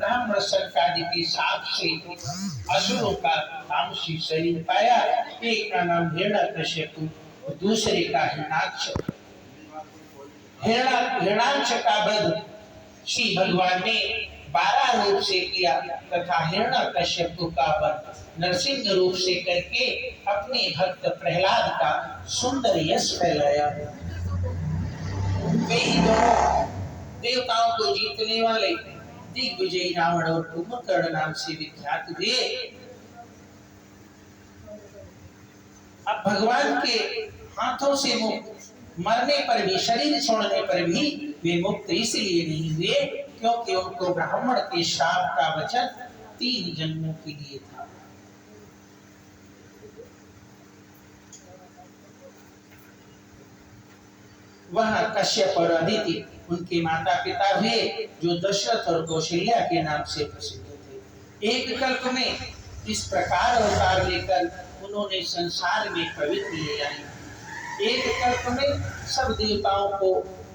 ब्राह्मण संकादि के साथ से असुरों का तामसी शरीर पाया। एक का नाम हिरण्यकश्यप, दूसरे का हिरणाक्ष। हिरणाक्ष का वध श्री भगवान ने 12 रूप से किया तथा हिरण्यकश्यप का वध नरसिंह रूप से करके अपने भक्त प्रहलाद का सुंदर यश फैलाया। वे ही दोनों देवताओं को जीतने वाले दिग्विजयी रावण और कुंभकर्ण नाम से विख्यात हुए। अब भगवान के हाथों से मरने पर भी, शरीर छोड़ने पर भी वे मुक्त इसलिए नहीं हुए क्योंकि उनको ब्राह्मण के शाप का वचन 3 जन्मों के लिए था। वहां कश्यप और अदिति उनके माता पिता हुए जो दशरथ और कौशल्या के नाम से प्रसिद्ध थे। एक कल्प में इस प्रकार अवतार लेकर उन्होंने संसार में पवित्र ले आई। एक कल्प में सब देवताओं को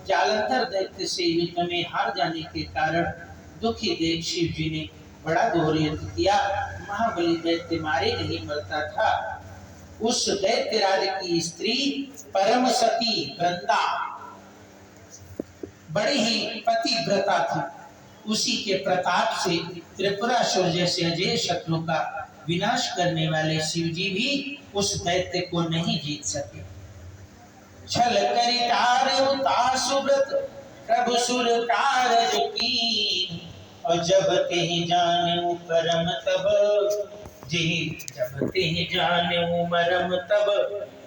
जालंधर दैत्य से युद्ध में हार जाने के कारण दुखी देव शिव जी ने बड़ा घोर युद्ध किया। महाबली दैत्य मारे नहीं मरता था। उस दैत्यराज की स्त्री परम सती वृंदा बड़ी ही पतिव्रता थी। उसी के प्रताप से त्रिपुरासुर जैसे अजय शत्रु का विनाश करने वाले शिव जी भी उस दैत्य को नहीं जीत सके। छल करि तारउ तासु व्रत प्रभु सुर कारज कीन, और जब तेहि जानेउ परम तब जी, जब तेहि जानेउ मरम तब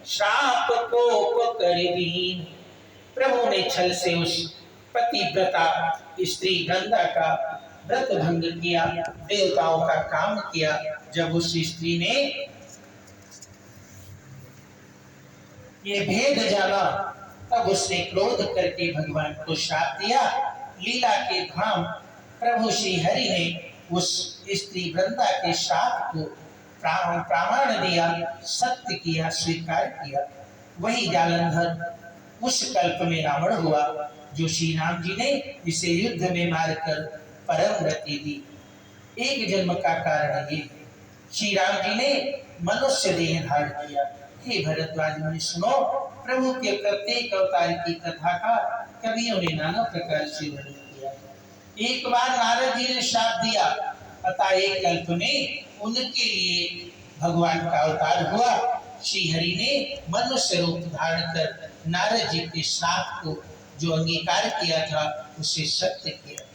श्राप कोप कर दीन। प्रभु ने छल से उस पतिव्रता स्त्री गंगा का व्रत भंग किया, देवताओं का काम किया। जब उस स्त्री ने ये भेद जाना तब उसने क्रोध करके भगवान को श्राप दिया। लीला के धाम प्रभु श्री हरि ने उस स्त्री वृंदा के श्राप को प्रमाण दिया, सत्य किया, स्वीकार किया। वही जालंधर उस कल्प में रावण हुआ जो श्री राम जी ने इसे युद्ध में मारकर परम गति दी। एक जन्म का कारण ये, श्री राम जी ने मनुष्य देह धारण किया। हे भरद्वाज मुनि सुनो, प्रभु के प्रत्येक अवतार की कथा का कवियों ने नाना प्रकार से वर्णन किया। एक बार नारद जी ने श्राप दिया, अतः एक कल्प में उनके लिए भगवान का अवतार हुआ। श्री हरि ने मनुष्य रूप धारण कर नारद जी के श्राप को जो अंगीकार किया था उसे सत्य किया।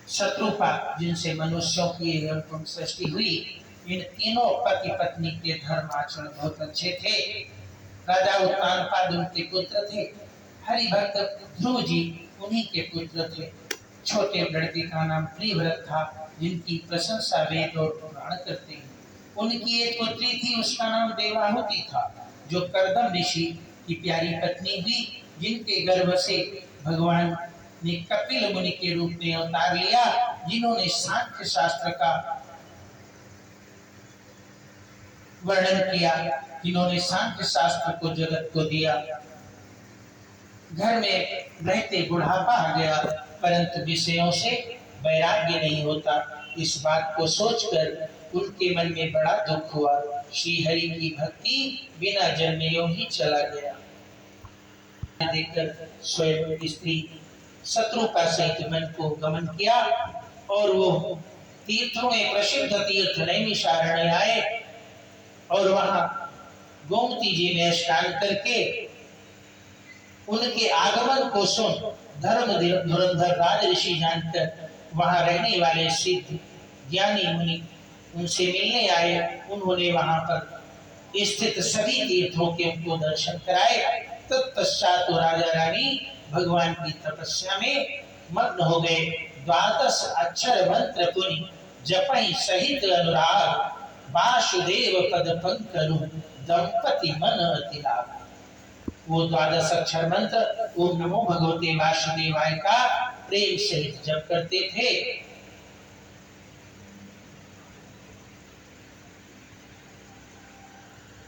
शत्रुपा जिनसे मनुष्यों की सृष्टि हुई, इन तीनों पति पत्नी के धर्म आचरण बहुत अच्छे थे। राजा उत्तानपाद उनके पुत्र थे। हरिभक्त ध्रुव जी उन्हीं के पुत्र थे। छोटे लड़के का नाम प्रियव्रत था, जिनकी प्रशंसा वेद और पुराण करते हैं। उनकी एक पुत्री थी, उसका नाम देवाहुति था, जो कर्दम ऋषि की प्यारी पत्नी हुई, जिनके गर्भ से भगवान ने कपिल मुनि के रूप में अवतार लिया, जिन्होंने सांख्य शास्त्र का वर्णन किया, जिन्होंने सांख्य शास्त्र को जगत को दिया। घर में रहते बुढ़ापा आ गया, परंतु विषयों से वैराग्य नहीं होता। इस बात को सोचकर उनके मन में बड़ा दुख हुआ। श्री हरि की भक्ति बिना जन्मे यूं ही चला गया। देखकर स्वयं स्त्री शत्रुपा सहित मन को गमन किया और वो तीर्थों में प्रसिद्ध तीर्थ नैमिषारण्य आए और वहां गोमती जी में स्नान करके उनके आगमन को सुन धर्म धुरंधर राज ऋषि जानकर वहां रहने वाले सिद्ध ज्ञानी मुनि उनसे मिलने आए। उन्होंने वहां पर स्थित सभी तीर्थों के उनको दर्शन कराए। तत्पश्चात राजा रानी भगवान की तपस्या में मग्न हो गए। 12 अक्षर मंत्र पुनि जपहि सहित अनुराग, वासुदेव पद पंकरु दंपति मन अति लाभ। वो 12 अक्षर मंत्र ओम नमो भगवते वासुदेवाय का प्रेम सहित जप करते थे।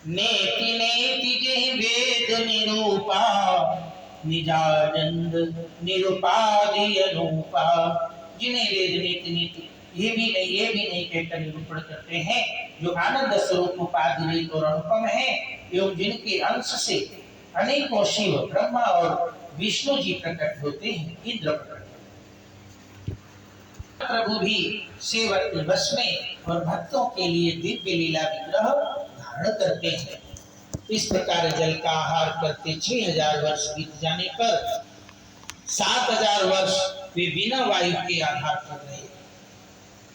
नेति नेति जेहि वेद निरूपा निजानंद निरुपाधि अनुपा। जिन्हें वेद नीति नीति ये भी नहीं कहकर निरूपण करते हैं, जो आनंद स्वरूप उपाधि रहित और अनुपम है, एवं जिनके अंश से अनेकों शिव ब्रह्मा और विष्णु जी प्रकट होते हैं, इंद्र प्रकट। प्रभु भी सेवक के वश में और भक्तों के लिए दिव्य लीला विग्रह धारण करते हैं। इस प्रकार जल का आहार करते 6000 वर्ष बीत जाने पर 7000 वर्ष वे बिना वायु के आहार कर रहे हैं।